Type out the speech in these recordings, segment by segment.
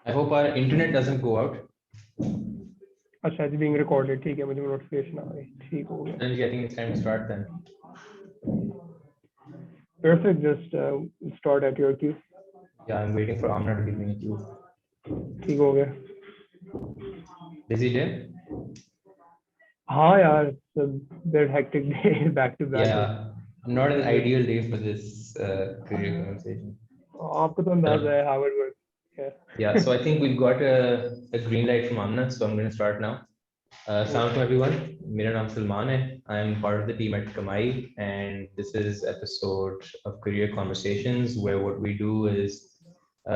I hope our internet doesn't go out. अच्छा it's being recorded ठीक है मुझे notification आ गई ठीक हो गया Then I think it's time to start then. perfect just start at your cue Yeah, I'm waiting for Amna to give me a cue. ठीक हो गया Busy day? हाँ यार it's a bit hectic day back to back Yeah, not an ideal day for this career conversation. आपको तो अंदाजा है how it works Yeah, so I think we've got a green light from Amna, so I'm going to start now. Assalamu alaikum everyone. मेरा नाम सलमान है. I'm part of the team at Kamayi, and this is episode of Career Conversations, where what we do is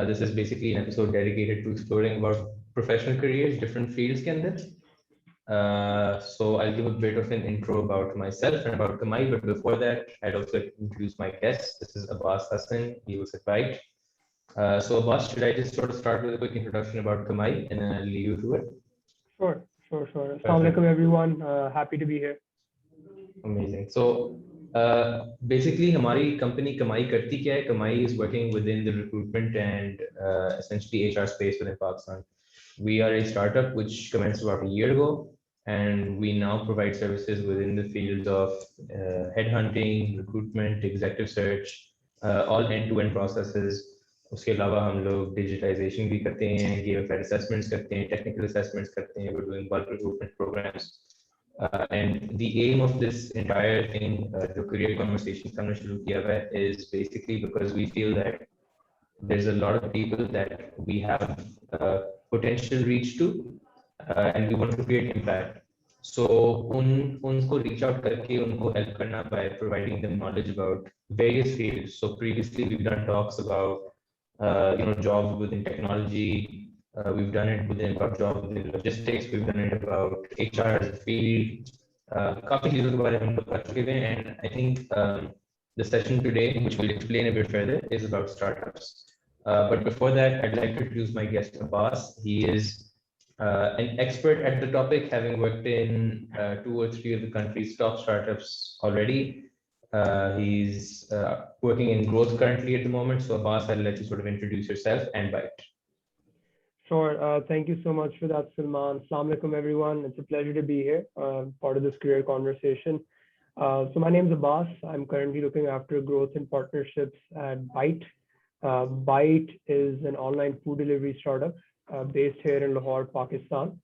this is basically an episode dedicated to exploring about professional careers, different fields can this. So I'll give a bit of an intro about myself and about Kamayi, but before that, I'd also like to introduce my guest. This is Abbas Hassan. He was at right. So Abbas, should I just sort of start with a quick introduction about Kamayi and then I'll leave you to it? Sure. Assalamu alaikum everyone. Happy to be here. Amazing. So basically, हमारी company Kamayi करती क्या है? Kamayi is working within the recruitment and essentially HR space within Pakistan. We are a startup which commenced about a year ago, and we now provide services within the fields of headhunting, recruitment, executive search, all end-to-end processes. उसके अलावा हम लोग digitisation भी करते हैं, GFI assessments करते हैं, technical assessments करते हैं, we're doing bulk recruitment programs. And the aim of this entire thing, the career conversations हमने शुरू किया हुआ है, is basically because we feel that there's a lot of people that we have potential reach to, and we want to create impact. So उनको reach out करके उनको help करना by providing them knowledge about various fields. So previously we've done talks about jobs within technology. We've done it within about jobs within logistics. We've done it about HR as a field. काफी चीजों के बारे में हम लोग कर चुके हैं, and I think the session today, which we'll explain a bit further, is about startups. But before that, I'd like to introduce my guest, Abbas. He is an expert at the topic, having worked in 2 or 3 of the country's top startups already. He's working in growth currently at the moment. So Abbas, I'll let you sort of introduce yourself and Byte. Sure. Thank you so much for that, Salman. Assalamu alaikum everyone. It's a pleasure to be here, part of this career conversation. So my name is Abbas. I'm currently looking after growth and partnerships at Byte. Byte is an online food delivery startup based here in Lahore, Pakistan.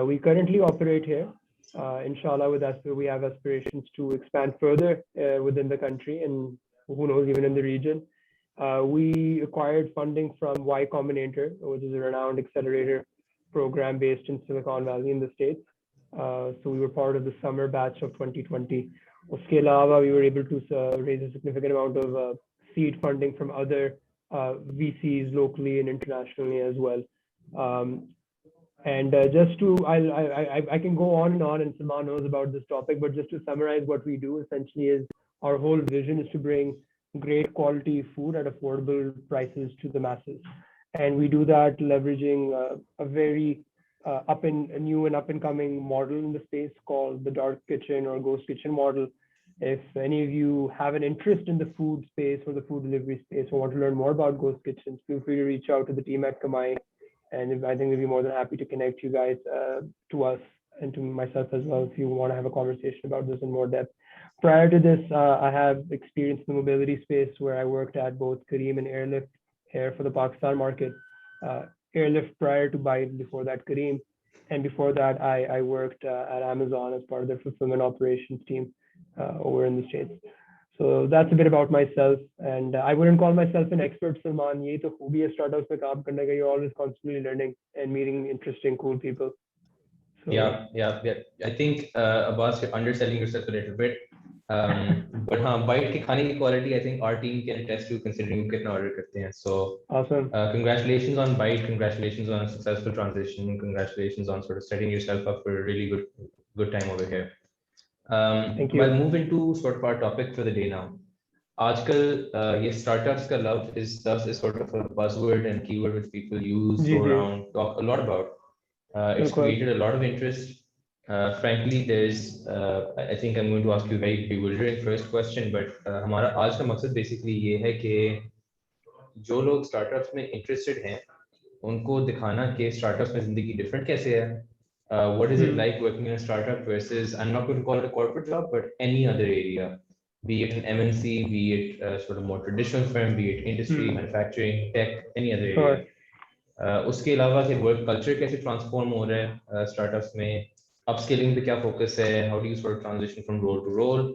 We currently operate here. Inshallah, with us, we have aspirations to expand further within the country and who knows, even in the region. We acquired funding from Y Combinator, which is a renowned accelerator program based in Silicon Valley in the States. So we were part of the summer batch of 2020. Uske alawa, we were able to raise a significant amount of seed funding from other VCs locally and internationally as well. And just to, I can go on, and Salman knows about this topic, but just to summarize what we do essentially is our whole vision is to bring great quality food at affordable prices to the masses. And we do that leveraging a very new and up and coming model in the space called the dark kitchen or ghost kitchen model. If any of you have an interest in the food space or the food delivery space or want to learn more about ghost kitchens, feel free to reach out to the team at Kamayi. And I think we'll be more than happy to connect you guys to us and to myself as well if you want to have a conversation about this in more depth. Prior to this, I have experience in the mobility space where I worked at both Careem and Airlift here for the Pakistan market. Airlift prior to Byte, before that Careem. And before that, I worked at Amazon as part of their fulfillment operations team over in the States. So that's a bit about myself, and I wouldn't call myself an expert, Salman. ये तो खूबी है startups में काम करने का. You're always constantly learning and meeting interesting, cool people. So, yeah. I think Abbas, you're underselling yourself a little bit. But हाँ, Byte की खाने की quality, I think our team can attest to, considering कितना order करते हैं. So awesome. Congratulations on Byte. Congratulations on a successful transition. Congratulations on sort of setting yourself up for a really good time over here. Thank you. I'll move into sort of our topic for the day now. आजकल ये startups का love is sort of a buzzword and keyword which people use, throw around, talk a lot about. It's created a lot of interest. Frankly, there's I think I'm going to ask you a very bewildering first question, but हमारा आज का मकसद basically ये है कि जो लोग startups में interested हैं उनको दिखाना कि स्टार्टअप्स में जिंदगी डिफरेंट कैसे है. What is it like working in a startup versus, I'm not going to call it a corporate job, but any other area, be it an MNC, be it a sort of more traditional firm, be it industry, manufacturing, tech, any other area. उसके अलावा कि work culture कैसे transform हो रहा है startups में, upskilling पे क्या फोकस है, how do you sort transition from role to role,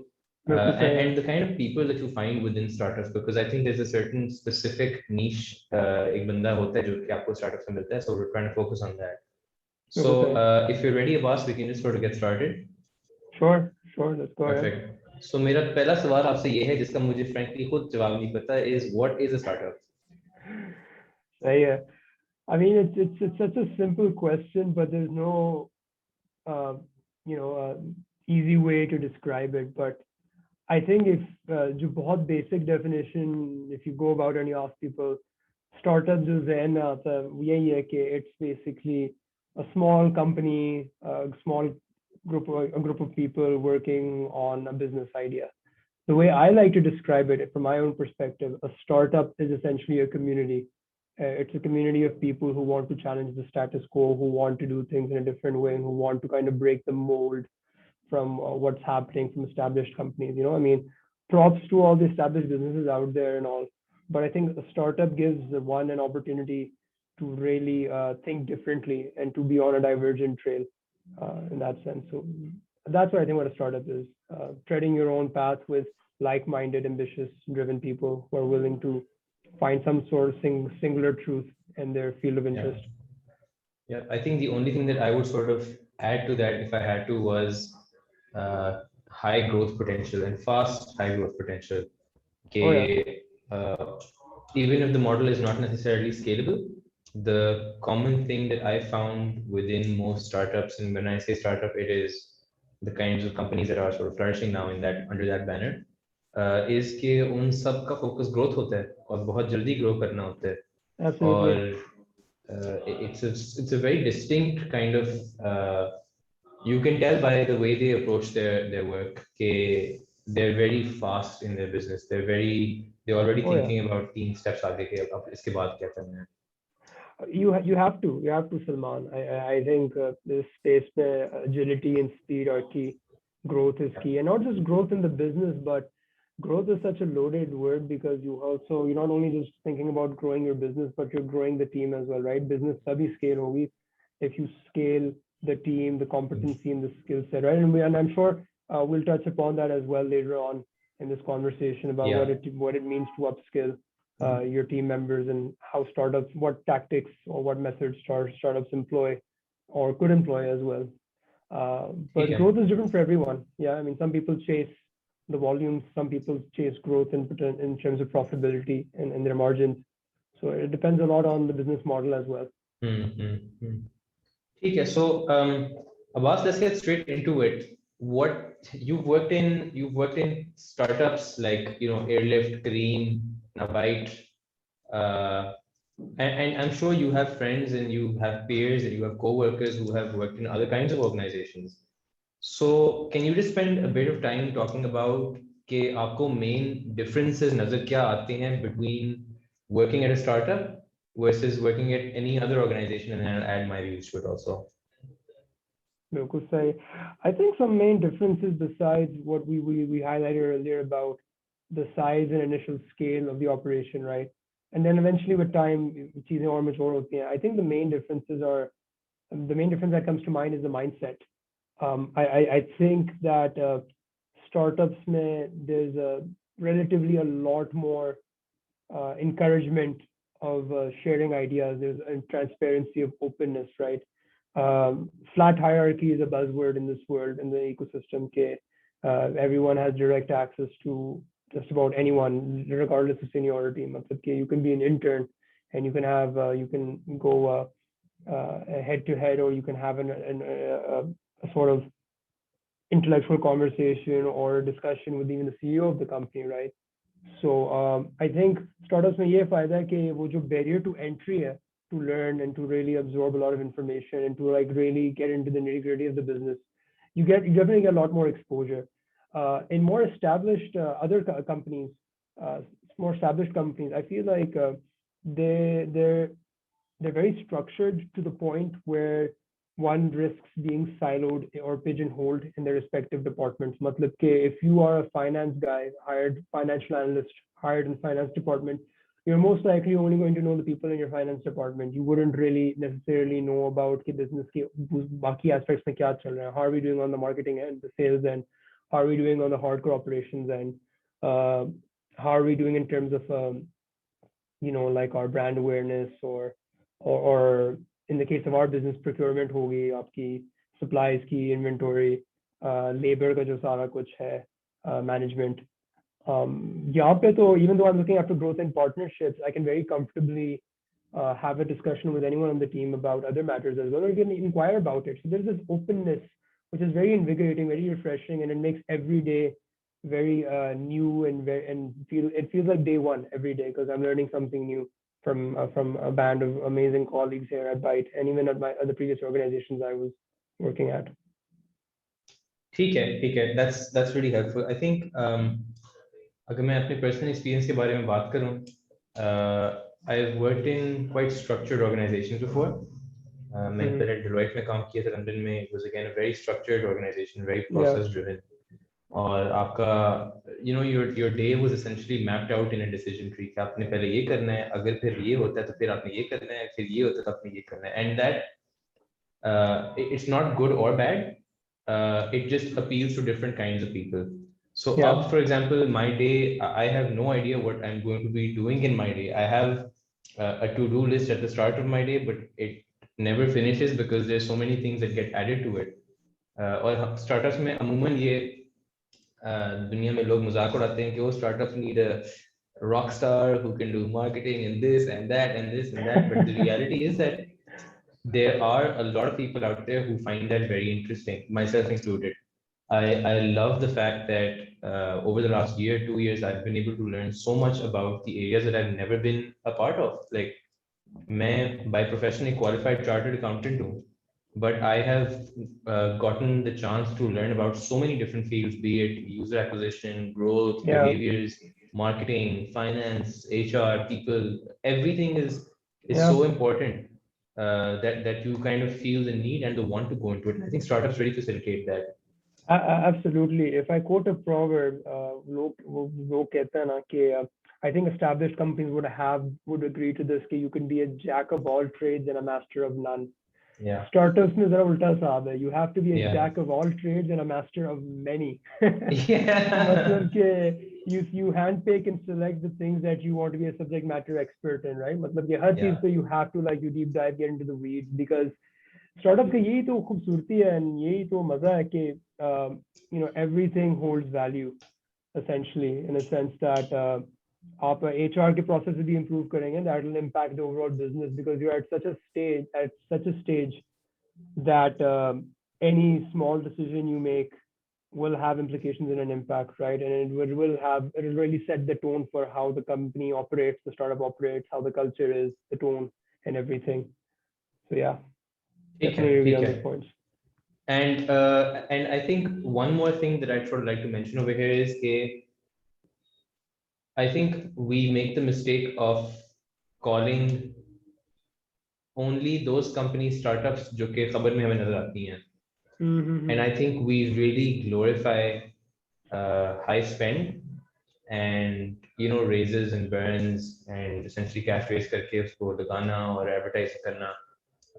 and the kind of people that you find within startups, because I think there's a certain specific niche एक बंदा होता है जो कि आपको startups में मिलता है, so we're trying to focus on that. So if you're ready, Abbas, we can just sort of get started. Sure, let's go ahead. Perfect. So मेरा पहला सवाल आपसे ये है जिसका मुझे frankly खुद जवाब नहीं पता, is what is a startup? सही है. I mean, it's such a simple question, but there's no easy way to describe it. But I think if जो बहुत basic definition, if you go about and you ask people, startup जो ज़हन में आता है वो यही है कि it's basically a small company, a group of people working on a business idea. The way I like to describe it from my own perspective, a startup is essentially a community. It's a community of people who want to challenge the status quo, who want to do things in a different way, and who want to kind of break the mold from what's happening from established companies. I mean, props to all the established businesses out there and all, but I think a startup gives one an opportunity to really think differently and to be on a divergent trail in that sense. So that's what I think what a startup is, treading your own path with like-minded, ambitious, driven people who are willing to find some sort of singular truth in their field of interest. Yeah, I think the only thing that I would sort of add to that, if I had to, was high growth potential and fast high growth potential. Okay, even if the model is not necessarily scalable, the common thing that I found within most startups, and when I say startup, it is the kinds of companies that are sort of flourishing now in that under that banner, is कि उन सब का focus growth होता है और बहुत जल्दी grow करना होता है. Absolutely. और it's a very distinct kind of you can tell by the way they approach their work कि they're very fast in their business. They're already thinking about 3 steps आगे के अब इसके बाद क्या करना है. You have to Salman. I think this space where agility and speed are key. Growth is key, and not just growth in the business, but growth is such a loaded word because you're not only just thinking about growing your business, but you're growing the team as well, right? Business sabhi scale hogi if you scale the team, the competency, and the skill set, right? And I'm sure we'll touch upon that as well later on in this conversation about what it means to upskill your team members and how startups, what tactics or what methods startups employ or could employ as well. But growth is different for everyone. Yeah, I mean, some people chase the volumes, some people chase growth in terms of profitability and their margins. So it depends a lot on the business model as well. Okay, so Abbas, let's get straight into it. What you've worked in startups like Airlift, Careem, Navite, and I'm sure you have friends and you have peers and you have co-workers who have worked in other kinds of organizations. So can you just spend a bit of time talking about कि आपको main differences नजर क्या आते हैं between working at a startup versus working at any other organization, and I'll add my views to it also. I think some main differences besides what we highlighted earlier about the size and initial scale of the operation, right? And then eventually with time, चीजें और mature होती हैं. I think the main difference that comes to mind is the mindset. I think that startups there's relatively a lot more encouragement of sharing ideas. There's a transparency of openness, right? Flat hierarchy is a buzzword in this world, in the ecosystem. Everyone has direct access to just about anyone, regardless of seniority. You can be an intern and you can go head to head, or you can have a sort of intellectual conversation or discussion with even the CEO of the company, right? So I think startups में ये फायदा है कि वो जो barrier to entry है, to learn and to really absorb a lot of information and to really get into the nitty-gritty of the business, you definitely get a lot more exposure. In more established other companies, I feel like they're very structured to the point where one risks being siloed or pigeonholed in their respective departments. Matlab ke if you are a finance guy, hired financial analyst, hired in finance department, you're most likely only going to know the people in your finance department. You wouldn't really necessarily know about the business ke baki aspects mein kya chal raha hai. How are we doing on the marketing end, the sales end? How are we doing on the hardcore operations end? Uh, how are we doing in terms of like our brand awareness or in the case of our business, procurement होगी आपकी, supplies की, inventory, labor का जो सारा कुछ है, management. यहाँ पे तो even though I'm looking after growth and partnerships, I can very comfortably have a discussion with anyone on the team about other matters as well, or you can inquire about it. So there's this openness, which is very invigorating, very refreshing, and it makes every day very new and it feels like day one every day because I'm learning something new from a band of amazing colleagues here at Byte and even at my other previous organizations I was working at. ठीक है, that's really helpful. I think अगर मैं अपने personal experience के बारे में बात करूं, I've worked in quite structured organizations before. मैंने पहले Deloitte में काम किया था लंदन में. It was again a very structured organization, very process driven. और आपका your day was essentially mapped out in a decision tree कि आपने पहले ये करना है, अगर फिर ये होता है तो फिर आपने ये करना है, फिर ये होता है तो आपने ये करना है. And that it's not good or bad. It just appeals to different kinds of people. So for example, my day, I have no idea what I'm going to be doing in my day. I have a to-do list at the start of my day, but it never finishes because there's so many things that get added to it. और startups में अमूमन ये दुनिया में लोग मजाक उड़ाते हैं कि वो startups need a rock star who can do marketing and this and that and this and that. But the reality is that there are a lot of people out there who find that very interesting, myself included. I love the fact that over the last year, 2 years, I've been able to learn so much about the areas that I've never been a part of. Like, मैं by profession a qualified chartered accountant हूँ, but I have gotten the chance to learn about so many different fields, be it user acquisition, growth, behaviors, marketing, finance, HR, people. Everything is so important. That you kind of feel the need and the want to go into it. I think startups really facilitate that. Absolutely. If I quote a proverb, लोग कहते हैं ना कि I think established companies would agree to this कि you can be a jack of all trades and a master of none. Yeah. Startups में जरा उल्टा साहब है. You have to be a jack of all trades and a master of many. मतलब कि you handpick and select the things that you want to be a subject matter expert in, right? मतलब कि हर चीज पे you have to you deep dive, get into the weeds because startup का यही तो खूबसूरती है and यही तो मजा है कि everything holds value essentially in a sense that आप HR के process भी improve करेंगे, that will impact the overall business because you're at such a stage that any small decision you make will have implications and an impact, right? And it will really set the tone for how the company operates, the startup operates, how the culture is, the tone and everything. So yeah, definitely agree on those points. And I think one more thing that I'd sort of like to mention over here is I think we make the mistake of calling only those companies startups जो कि खबर में हमें नजर आती हैं. And I think we really glorify high spend and raises and burns and essentially cash raise करके उसको लगाना और advertise करना.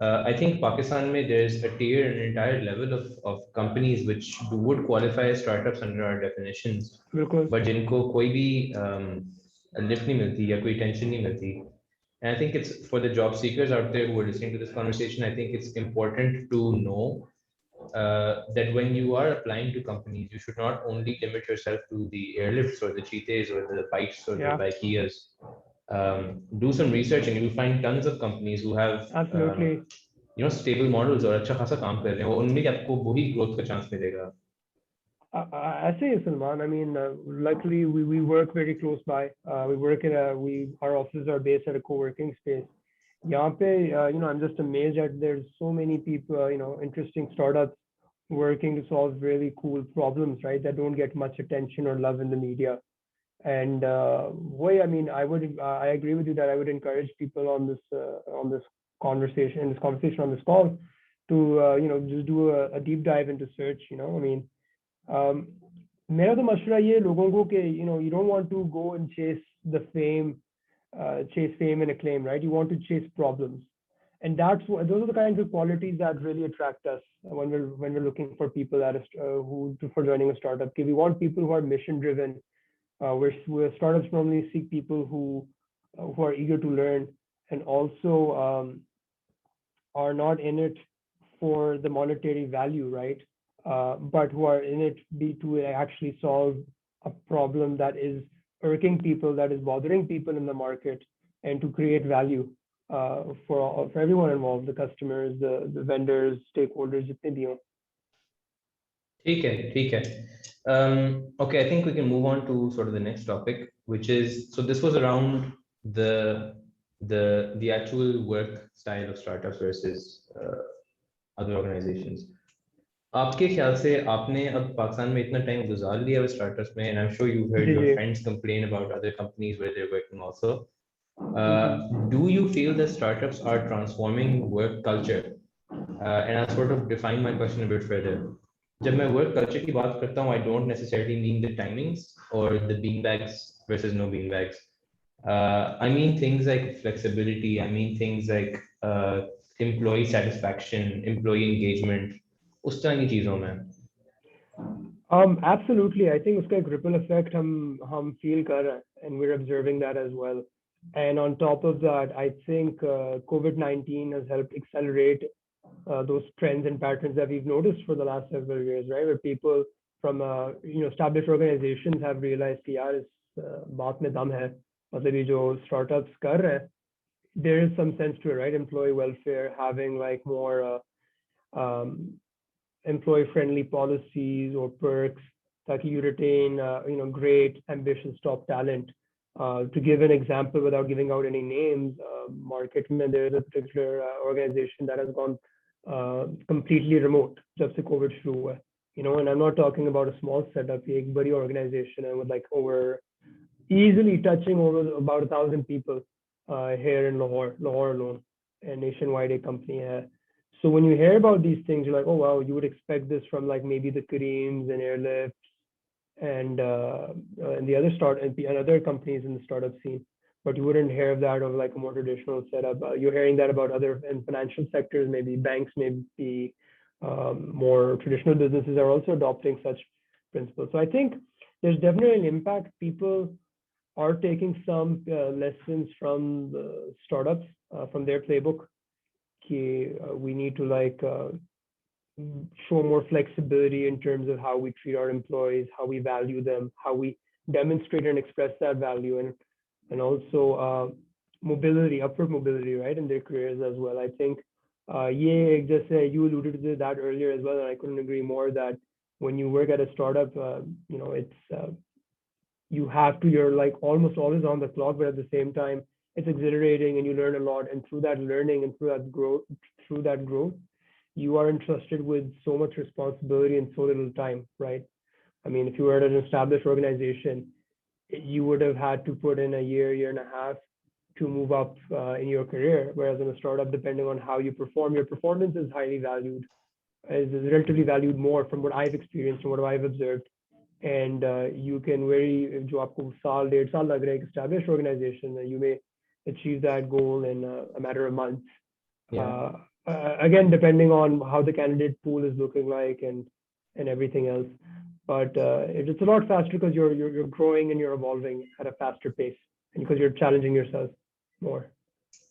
I think Pakistan mein there's a tier, an entire level of companies which would qualify as startups under our definitions, but जिनको कोई भी lift नहीं मिलती या कोई attention नहीं मिलती. And I think it's for the job seekers out there who are listening to this conversation, I think it's important to know that when you are applying to companies, you should not only limit yourself to the airlifts or the cheetahs or the bikes or the Bikeas. Do some research and you'll find tons of companies who have stable models और अच्छा खासा काम कर रहे हैं, उनमें आपको वही growth का chance मिलेगा. I say Salman. I mean, luckily we work very close by. We work our offices are based at a co-working space. यहाँ पे I'm just amazed that there's so many people, interesting startups working to solve really cool problems, right? That don't get much attention or love in the media. And I mean, I agree with you that I would encourage people on this conversation on this call to just do a deep dive into search. I mean, मेरा तो मशवरा ये लोगों को कि you don't want to go and chase fame and acclaim, right? You want to chase problems, and those are the kinds of qualities that really attract us when we're looking for people for joining a startup. Okay, we want people who are mission driven. Where startups normally seek people who are eager to learn and also are not in it for the monetary value, right? But who are in it to actually solve a problem that is irking people, that is bothering people in the market, and to create value for everyone involved, the customers, the vendors, stakeholders, jitne bhi ho. ठीक है. Okay, I think we can move on to sort of the next topic, which is, so this was around the actual work style of startups versus other organizations. आपके ख्याल से आपने अब पाकिस्तान में इतना time गुजार लिया स्टार्टअप्स में, and I'm sure you've heard your friends complain about other companies where they're working also. Do you feel that startups are transforming work culture? And I'll sort of define my question a bit further. जब मैं work culture की बात करता हूँ, I don't necessarily mean the timings or the beanbags versus no beanbags. I mean things like flexibility. I mean things like employee satisfaction, employee engagement. उस तरह की चीजों में. Absolutely. I think उसका एक ripple effect हम feel कर रहे हैं, and we're observing that as well. And on top of that, I think COVID-19 has helped accelerate those trends and patterns that we've noticed for the last several years, right? Where people from established organizations have realized कि यार इस बात में दम है, मतलब ये जो startups कर रहे हैं, there is some sense to it, right? Employee welfare, having like more employee-friendly policies or perks that you retain, great, ambitious top talent. To give an example, without giving out any names, market में there is a particular organization that has gone completely remote जब से COVID शुरू हुआ है. And I'm not talking about a small setup. ये एक बड़ी organization and with like easily touching over about 1,000 people here in Lahore alone, and nationwide a company है. So when you hear about these things, you're like, oh wow, you would expect this from like maybe the Kareems and Airlifts and the other companies in the startup scene, but you wouldn't hear that of like a more traditional setup. You're hearing that about other in financial sectors, maybe banks, maybe more traditional businesses are also adopting such principles. So I think there's definitely an impact. People are taking some lessons from the startups, from their playbook. We need to like show more flexibility in terms of how we treat our employees, how we value them, how we demonstrate and express that value, and also mobility, upward mobility, right, in their careers as well. I think you alluded to that earlier as well, and I couldn't agree more that when you work at a startup, it's you're like almost always on the clock, but at the same time, it's exhilarating and you learn a lot. And through that learning and through that growth, you are entrusted with so much responsibility in so little time, right? I mean, if you were at an established organization, you would have had to put in a year and a half to move up in your career. Whereas in a startup, depending on how you perform, your performance is highly valued, is relatively valued more from what I've experienced and what I've observed. And you can जो आपको साल 1.5 साल लग रहा है established organization, you may achieve that goal in a matter of months. Yeah. Again, depending on how the candidate pool is looking like and everything else, but it's a lot faster because you're growing and you're evolving at a faster pace, and because you're challenging yourself more.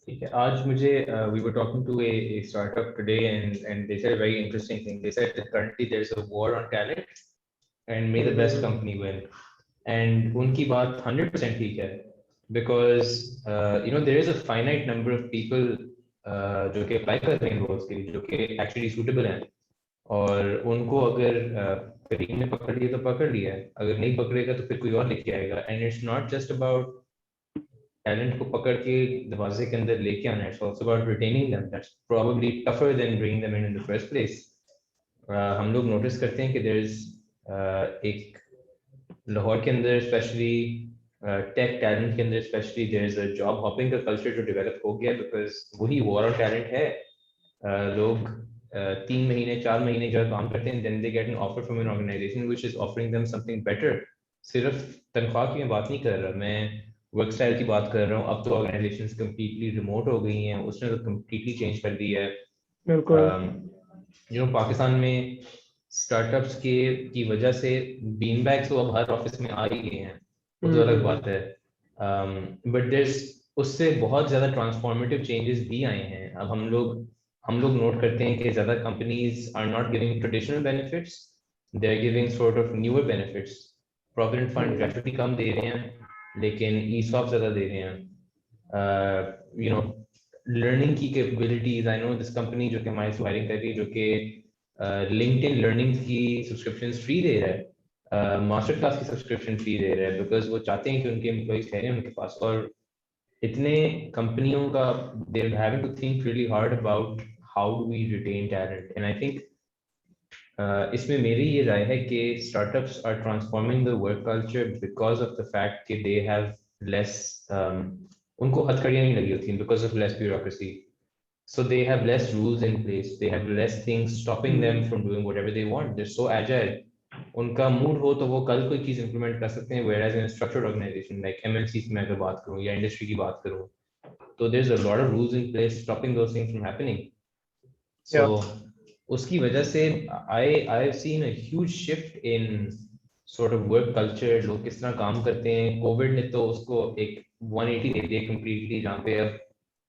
ठीक है. आज मुझे we were talking to a startup today, and they said a very interesting thing. They said that currently there's a war on talent, and may the best company win. And उनकी बात 100% ठीक है, because there is a finite number of people जो कि apply कर रहे हैं roles के लिए, जो कि actually suitable हैं, और उनको अगर करीम ने पकड़ लिया तो पकड़ लिया है, अगर नहीं पकड़ेगा तो फिर कोई और लेके आएगा. And it's not just about talent को पकड़ के दरवाजे के अंदर लेके आना, it's also about retaining them. That's probably tougher than bringing them in the first place. हम लोग notice करते हैं कि there's एक लाहौर के अंदर especially टेक टैलेंट के अंदर specially there is a job hopping का कल्चर जो डेवलप हो गया बिकॉज वही वॉर ऑन टैलेंट है। लोग 3 महीने 4 महीने जो काम करते हैं then they get an offer from an organization which is offering them something better. सिर्फ तनख्वाह की मैं बात नहीं कर रहा, मैं वर्क स्टाइल की बात कर रहा हूँ। अब तो ऑर्गेनाइजेशंस कम्प्लीटली रिमोट हो गई हैं, उसने तो कम्प्लीटली चेंज कर दिया है। बिल्कुल। पाकिस्तान में स्टार्टअप्स के की वजह से बीन बैग्स तो अब हर ऑफिस में आ ही गए हैं, वो तो अलग बात है। बट देयर उससे बहुत ज़्यादा ट्रांसफॉर्मेटिव चेंजेस भी आए हैं। अब हम लोग नोट करते हैं कि ज़्यादा companies are not giving traditional benefits, they are giving sort of newer benefits. Provident fund gratuity कम दे रहे हैं लेकिन ई सॉप ज़्यादा दे रहे हैं। लर्निंग की capabilities, I know this company जो कि हमारी हायरिंग कर रही है जो कि लिंक्डइन लर्निंग की सब्सक्रिप्शन फ्री दे रहा है, मास्टर क्लास की सब्सक्रिप्शन फ्री दे रहा है बिकॉज वो चाहते हैं कि उनके एम्प्लॉइज ठहरे उनके पास। और इतने कंपनियों का they having to think really hard about how do we retain talent. And I think इसमें मेरी ये राय है कि startups are transforming the work culture because of the fact कि दे हैव लेस, उनको हथकड़ियाँ नहीं लगी होती because of less bureaucracy. So they have less rules in place. They have less things stopping them from doing whatever they want. They're so agile. उनका mood हो तो वो कल कोई चीज इंप्लीमेंट कर सकते हैं, whereas in a structured organization like MNC की मैं अगर बात करूँ या इंडस्ट्री की बात करूँ तो there's a lot of rules in place stopping those things from happening. So Yeah. उसकी वजह से I've seen a huge shift in sort of work culture, लोग किस तरह काम करते हैं। कोविड ने तो उसको एक 180 दे दिया completely, जहाँ पे अब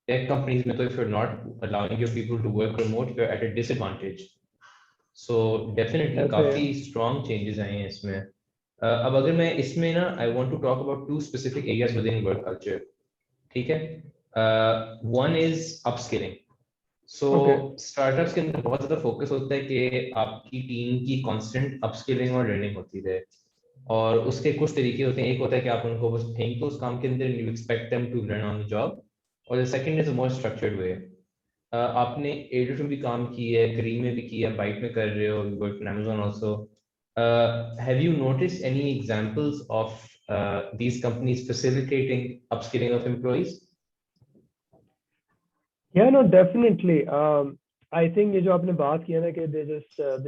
tech companies में तो if you're not allowing your people to work remote, you're at a disadvantage. So definitely ऐसे है। काफी strong changes आए हैं इसमें। अब अगर मैं इसमें ना I want to talk about two specific areas within work culture, ठीक है। One is upskilling. So okay. startups के अंदर बहुत ज़्यादा फोकस होता है कि आपकी टीम की constant upskilling और learning होती रहे। और उसके कुछ तरीके होते हैं, एक होता है कि आप उनको बस फेंक दो उस काम के अंदर, you expect them to learn on the job. और the second is a more structured way. आपने एडिट में भी काम किया है, करीम में भी किया है, बाइट में कर रहे हो, you work in Amazon also. Have you notice any examples of these companies facilitating upskilling of employees? Yeah, no, definitely. I think ये जो आपने बात किया ना कि they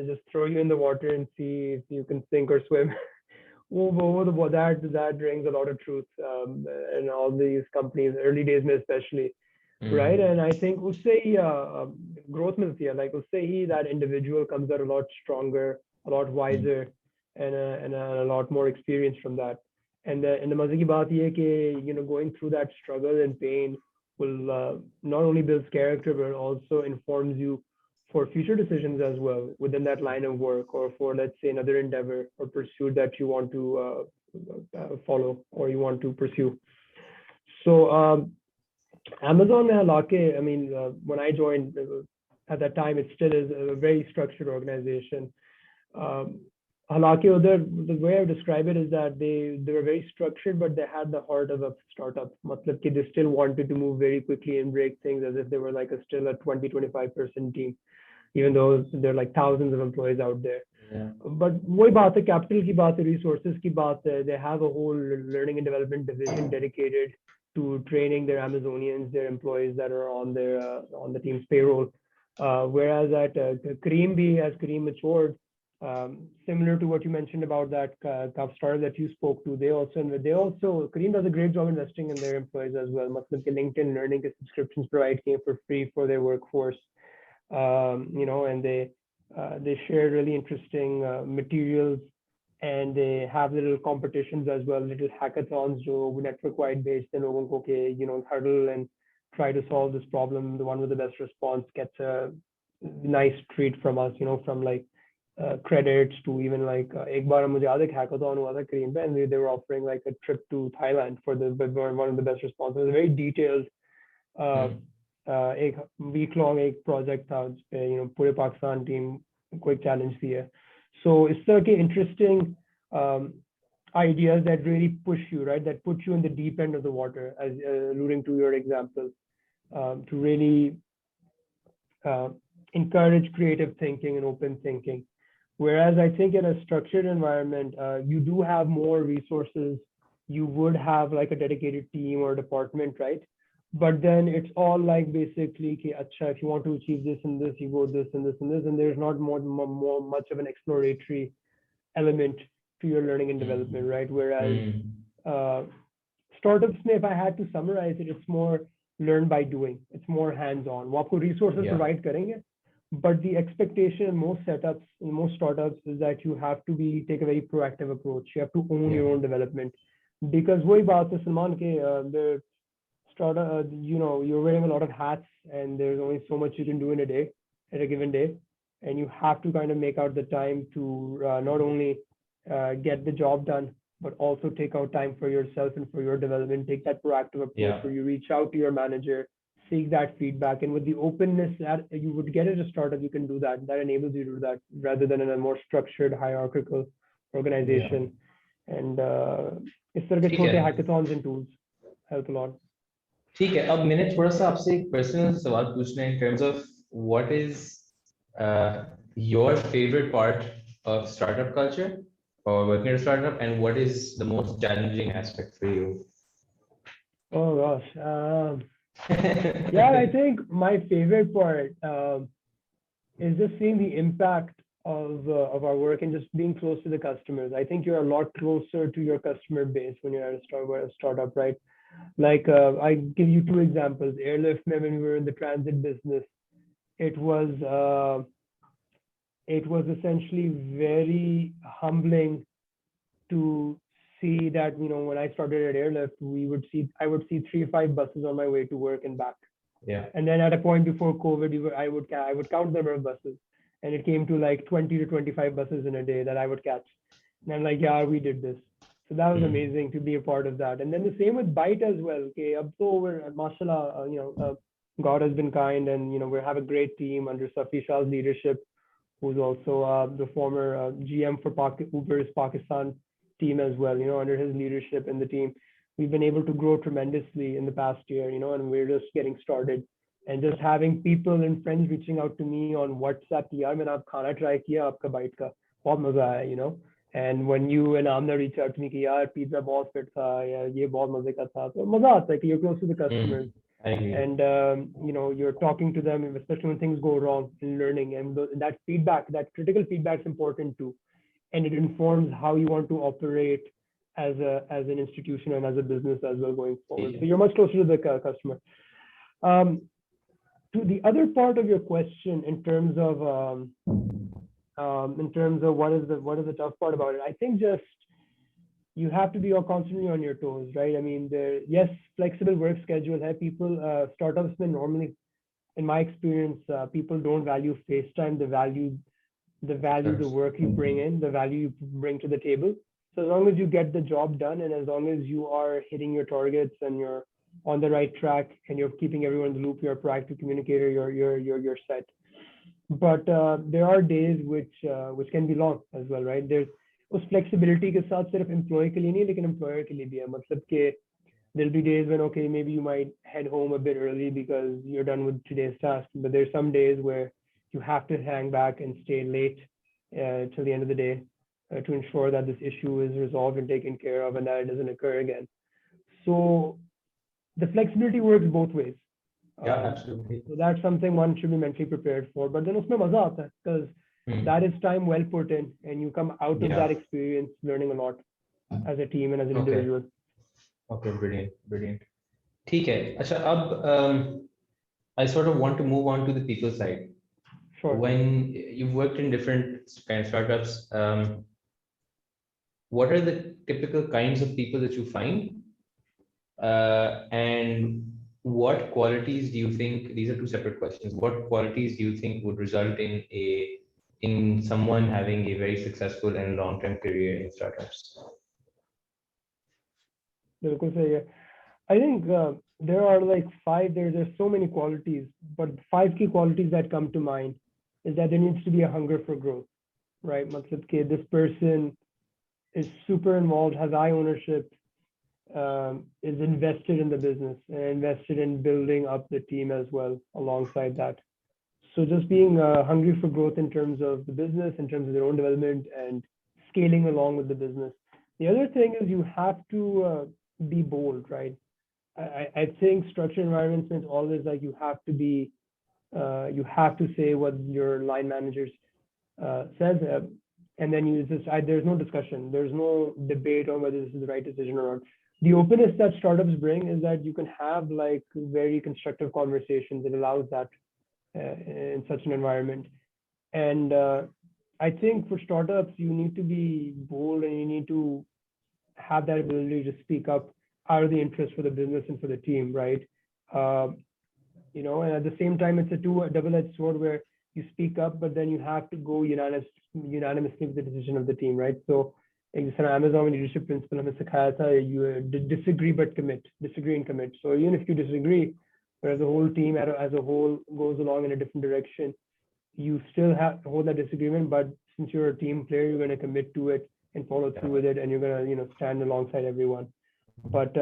just throw you in the water and see if you can sink or swim. That rings a lot of truth in all these companies, early days में especially, right? And I think उससे ही growth मिलती है, like उससे ही that individual comes out a lot stronger, a lot wiser, and a lot more experience from that. And the मजे की बात ये है कि going through that struggle and pain will not only builds character but also informs you for future decisions as well within that line of work, or for, let's say, another endeavor or pursuit that you want to follow or you want to pursue. So Amazon में हालांकि, I mean, when I joined at that time, it still is a very structured organization. हालांकि उधर, the way I describe it is that they were very structured, but they had the heart of a startup. मतलब कि they still wanted to move very quickly and break things as if they were like still a 20-25-person team, even though there are like thousands of employees out there. Yeah. But वही बात है, capital की बात है, resources की बात है. They have a whole learning and development division dedicated to training their Amazonians, their employees that are on the team's payroll. Whereas at Kareem B, as Kareem matured, similar to what you mentioned about that startup that you spoke to, they also Kareem does a great job investing in their employees as well. मतलब कि LinkedIn learning के subscriptions provide for free for their workforce, and they share really interesting materials, and they have little competitions as well, little hackathons जो network wide based हैं लोगों को कि huddle and try to solve this problem. The one with the best response gets a nice treat from us, from like credits to even like एक बार मुझे याद है hackathon हुआ था Korean and they were offering like a trip to Thailand for one of the best responses. It was very detailed. एक week long एक project था जिसपे पूरे पाकिस्तान टीम को एक challenge दी है. So it's like interesting ideas that really push you, right? That put you in the deep end of the water, as alluding to your example, to really encourage creative thinking and open thinking. Whereas I think in a structured environment, you do have more resources you would have like a dedicated team or department, right? But then it's all like basically, okay, acha, if you want to achieve this and this, you go this and this and this, and there's not more much of an exploratory element to your learning and development, right? Whereas uh, startups, if I had to summarize it, it's more learn by doing. It's more hands-on. वो आपको resources provide करेंगे, but the expectation in most setups, in most startups, is that you have to take a very proactive approach. You have to own your own development, because वही बात है Salman के the startup, you're wearing a lot of hats, and there's only so much you can do in a day, at a given day, and you have to kind of make out the time to not only get the job done, but also take out time for yourself and for your development. Take that proactive approach where you reach out to your manager, seek that feedback, and with the openness that you would get at a startup, you can do that. That enables you to do that rather than in a more structured, hierarchical organization. And इस तरह के छोटे hackathons and tools help a lot. ठीक है, अब मैंने थोड़ा सा आपसे एक पर्सनल सवाल पूछना है in terms of what is your favorite part of startup culture or working at a startup, and what is the most challenging aspect for you? Oh gosh, yeah, I think my favorite part is just seeing the impact of our work and just being close to the customers. I think you're a lot closer to your customer base when you're at a startup, right? Like I give you two examples. Airlift, when we were in the transit business, it was essentially very humbling to see that, when I started at Airlift, I would see 3 or 5 buses on my way to work and back. Yeah. And then at a point before COVID, I would count the number of buses, and it came to like 20 to 25 buses in a day that I would catch. And I'm like, yeah, we did this. So that was amazing to be a part of that. And then the same with Byte as well. Okay, ab to we're, mashallah, God has been kind, and we have a great team under Safi Shah's leadership, who's also the former GM for Uber's Pakistan team as well. Under his leadership and the team, we've been able to grow tremendously in the past year. And we're just getting started. And just having people and friends reaching out to me on WhatsApp, yaar, maine aap khana try kiya aapka Byte ka, bahut maza aaya, And when you and Amna reach out to me, कि यार pizza बहुत fit था, या ये बहुत मजे का था, तो मजा आता है कि you're close to the customers, and you're talking to them, especially when things go wrong in learning, and that feedback, that critical feedback is important too, and it informs how you want to operate as an institution and as a business as well going forward. So you're much closer to the customer. To the other part of your question, in terms of what is the tough part about it, I think just you have to be constantly on your toes, right? I mean, yes, flexible work schedule. Startups normally, in my experience, people don't value face time. They value the work you bring in, the value you bring to the table. So as long as you get the job done, and as long as you are hitting your targets and you're on the right track and you're keeping everyone in the loop, you're a proactive communicator, you're set. But there are days which can be long as well, right? There's उस flexibility के साथ सिर्फ employee के लिए नहीं, लेकिन employer के लिए भी है. मतलब कि there'll be days when, okay, maybe you might head home a bit early because you're done with today's task, but there's some days where you have to hang back and stay late till the end of the day to ensure that this issue is resolved and taken care of and that it doesn't occur again. So the flexibility works both ways. Yeah, absolutely. So that's something one should be mentally prepared for. But then उसमें मजा आता है, because that is time well put in, and you come out of that experience learning a lot as a team and as an individual. Okay, brilliant. ठीक है. अच्छा, अब I sort of want to move on to the people side. Sure. When you've worked in different kind of startups, what are the typical kinds of people that you find, and what qualities do you think, these are two separate questions, what qualities do you think would result in someone having a very successful and long-term career in startups? बिल्कुल सही है. I think there are like 5, there's so many qualities, but 5 key qualities that come to mind is that there needs to be a hunger for growth, right? मतलब कि this person is super involved, has high ownership, is invested in the business and invested in building up the team as well alongside that. So just being hungry for growth in terms of the business, in terms of their own development and scaling along with the business. The other thing is you have to be bold, right? I think structured environments means always like you have to be, you have to say what your line managers says, and then you just, there's no discussion, there's no debate on whether this is the right decision or not. The openness that startups bring is that you can have like very constructive conversations. It allows that in such an environment. And I think for startups, you need to be bold and you need to have that ability to speak up out of the interest for the business and for the team, right? And at the same time, it's a double-edged sword where you speak up, but then you have to go unanimously with the decision of the team, right? So like this Amazon leadership principle हमें सिखाया था, you disagree but commit, disagree and commit. So even if you disagree, but as a whole team as a whole goes along in a different direction, you still have to hold that disagreement, but since you're a team player, you're going to commit to it and follow through with it, and you're going to stand alongside everyone. But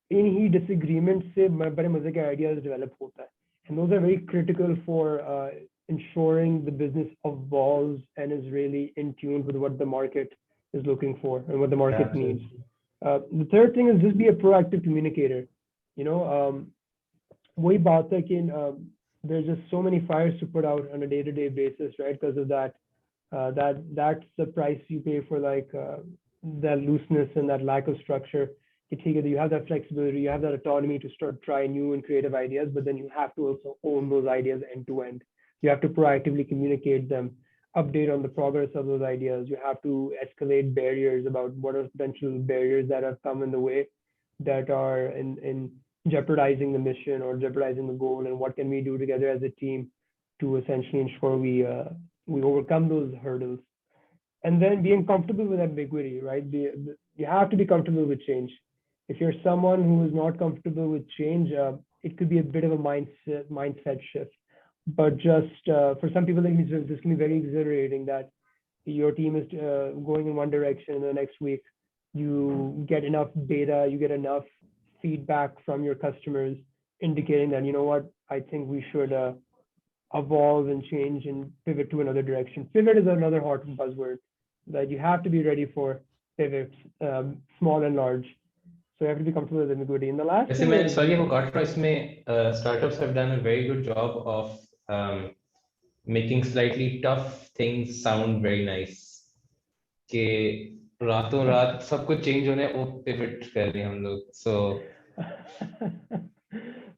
in disagreements से बड़े मजे के ideas develop होता है, and those are very critical for ensuring the business evolves and is really in tune with what the market is looking for and what the market needs. The third thing is just be a proactive communicator. वही बात है कि there's just so many fires to put out on a day-to-day basis, right? Because of that, that's the price you pay for like that looseness and that lack of structure. You have that flexibility, you have that autonomy to start trying new and creative ideas, but then you have to also own those ideas end to end. You have to proactively communicate them, update on the progress of those ideas. You have to escalate barriers about what are potential barriers that have come in the way that are in jeopardizing the mission or jeopardizing the goal, and what can we do together as a team to essentially ensure we overcome those hurdles. And then being comfortable with ambiguity, right? You have to be comfortable with change. If you're someone who is not comfortable with change, it could be a bit of a mindset shift. But just for some people, this can be very exhilarating that your team is going in one direction, and the next week you get enough data, you get enough feedback from your customers indicating that, you know what, I think we should evolve and change and pivot to another direction. Pivot is another hot buzzword that you have to be ready for pivots, small and large. So you have to be comfortable with ambiguity. And the last thing is, startups have done a very good job of making slightly tough things sound very nice. कि रातों रात सब कुछ change होने वो pivot कर रहे हैं हम लोग. So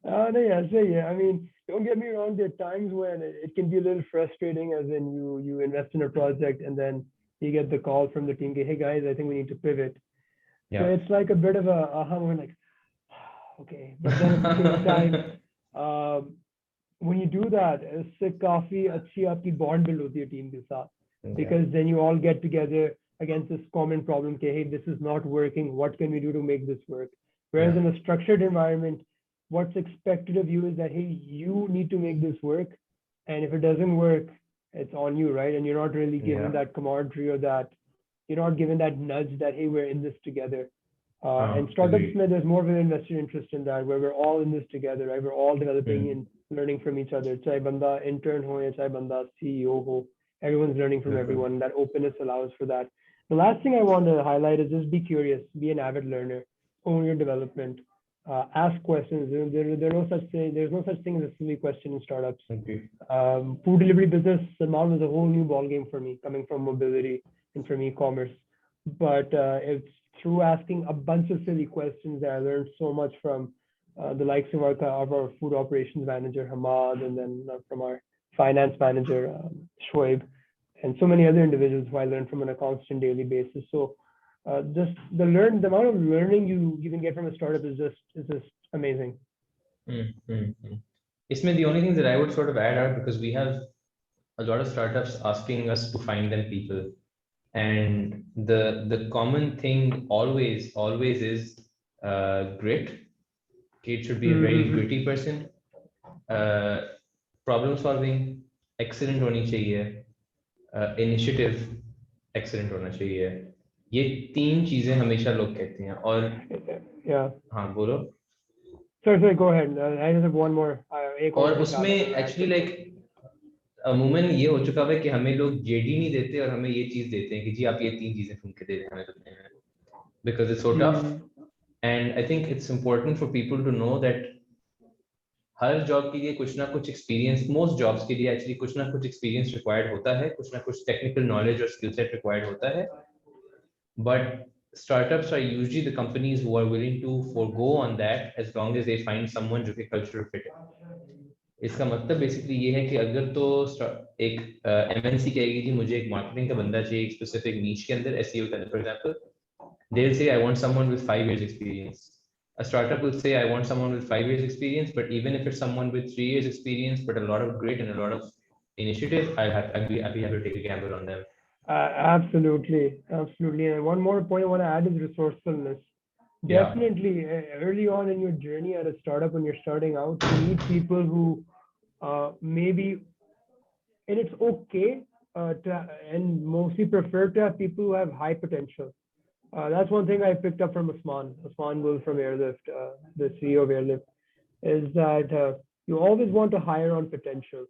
I mean, don't get me wrong, there are times when it can be a little frustrating, as in you invest in a project and then you get the call from the team, hey guys, I think we need to pivot. Yeah. So it's like a bit of a aha moment, like, okay. But then at the same time, when you do that, it's काफी अच्छी आपकी bond build होती है team के साथ, because then you all get together against this common problem, okay, hey, this is not working, what can we do to make this work? Whereas in a structured environment, what's expected of you is that, hey, you need to make this work, and if it doesn't work, it's on you, right? And you're not really given that camaraderie, or that you're not given that nudge that, hey, we're in this together. And startups, there's more of an investor interest in that, where we're all in this together, right? We're all developing and learning from each other. Chahe banda intern ho ya chahe banda CEO ho, everyone's learning from everyone. That openness allows for that. The last thing I want to highlight is just be curious, be an avid learner, own your development, ask questions. There's no such thing as a silly question in startups. Food delivery business, Salman, was a whole new ballgame for me, coming from mobility and from e-commerce. But it's through asking a bunch of silly questions that I learned so much from the likes of our food operations manager, Hamad, and then from our finance manager, Shoaib, and so many other individuals who I learned from on a constant daily basis. So just the amount of learning you can get from a startup is just amazing. Isme, the only thing that I would sort of add out, because we have a lot of startups asking us to find them people, and the common thing always is grit. It should be a very gritty person. Problem solving excellent honi chahiye. Initiative excellent होना चाहिए. ये तीन चीजें हमेशा लोग कहते हैं. और हाँ बोलो. Sorry, go ahead. I just have one more. और उसमें actually like अमूमन ये हो चुका है कि हमें लोग JD नहीं देते और हमें ये चीज देते हैं कि जी आप ये तीन चीजें ढूंढ के दे दें हमें. because it's so tough. And I think it's important for people to know that her job के लिए कुछ ना कुछ एक्सपीरियंस, मोस्ट जॉब्स के लिए एक्चुअली कुछ ना कुछ एक्सपीरियंस रिक्वायर्ड होता है, कुछ ना कुछ टेक्निकल नॉलेज और स्किल सेट रिक्वायर्ड होता है. But startups are usually the companies who are willing to forego on that as long as they find someone जो कि cultural fit है. इसका मतलब बेसिकली ये है कि अगर तो एक MNC कहेगी कि मुझे एक मार्केटिंग का बंदा चाहिए एक स्पेसिफिक नीश के अंदर, SEO के अंदर, for example, they'll say I want someone with 5 years experience. A startup will say I want someone with 5 years experience, but even if it's someone with 3 years experience but a lot of grit and a lot of initiative, I'd be happy to take a gamble on them. Absolutely. And one more point I want to add is resourcefulness. Definitely, early on in your journey at a startup, when you're starting out, you need people who maybe, and it's okay and mostly prefer to have people who have high potential. That's one thing I picked up from Usman Gul from Airlift, the CEO of Airlift, is that you always want to hire on potential.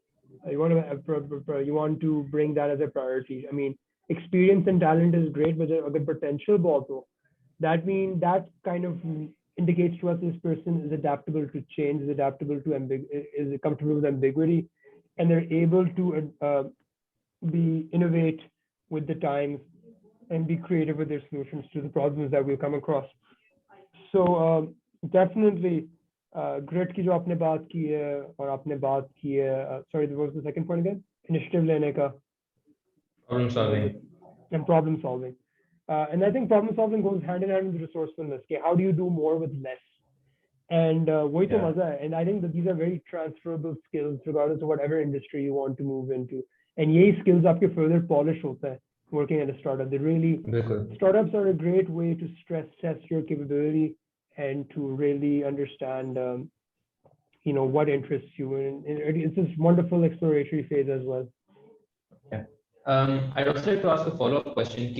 You want to bring that as a priority. I mean, experience and talent is great, but a good potential also. That means that kind of indicates to us this person is adaptable to change, is adaptable to is comfortable with ambiguity, and they're able to be innovate with the times and be creative with their solutions to the problems that we come across. So definitely, grit की जो आपने बात की है और आपने बात की है, sorry, what was the second point again? Initiative लेने का. Problem solving. And problem solving. And I think problem solving goes hand in hand with resourcefulness. Okay, how do you do more with less? And वही तो मजा है. And I think that these are very transferable skills regardless of whatever industry you want to move into. And यही skills आपके further polish होता है working at a startup. They really, startups are a great way to stress test your capability and to really understand, what interests you. And it's this wonderful exploratory phase as well. Yeah. I'd also like to ask a follow-up question.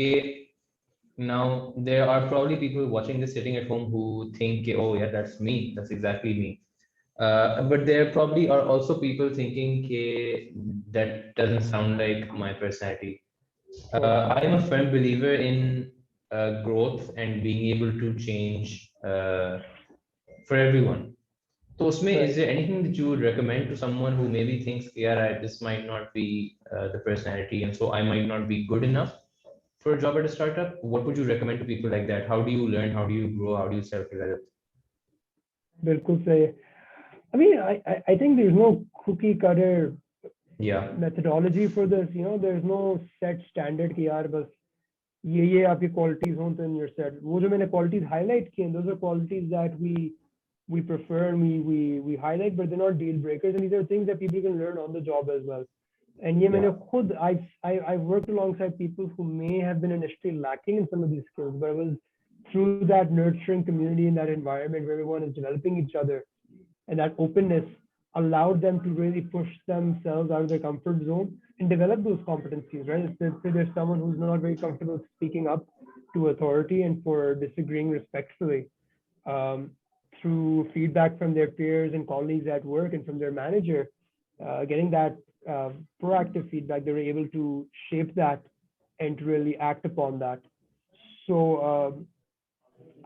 Now, there are probably people watching this sitting at home who think, oh yeah, that's me. That's exactly me. But there probably are also people thinking, that doesn't sound like my personality. I am a firm believer in growth and being able to change for everyone. So, is there anything that you would recommend to someone who maybe thinks, this might not be the personality, and so I might not be good enough for a job at a startup? What would you recommend to people like that? How do you learn? How do you grow? How do you self-develop? बिल्कुल सही. I mean, I think there's no cookie cutter methodology for this. There's no set standard कि यार बस ये आपकी qualities हों तो you're set. वो जो मैंने qualities highlight किए, those are qualities that we prefer and we highlight, but they're not deal breakers. And these are things that people can learn on the job as well. And I've worked alongside people who may have been initially lacking in some of these skills, but it was through that nurturing community in that environment where everyone is developing each other, and that openness allowed them to really push themselves out of their comfort zone and develop those competencies, right? If there's someone who's not very comfortable speaking up to authority and for disagreeing respectfully, through feedback from their peers and colleagues at work and from their manager, getting that proactive feedback, they were able to shape that and to really act upon that. So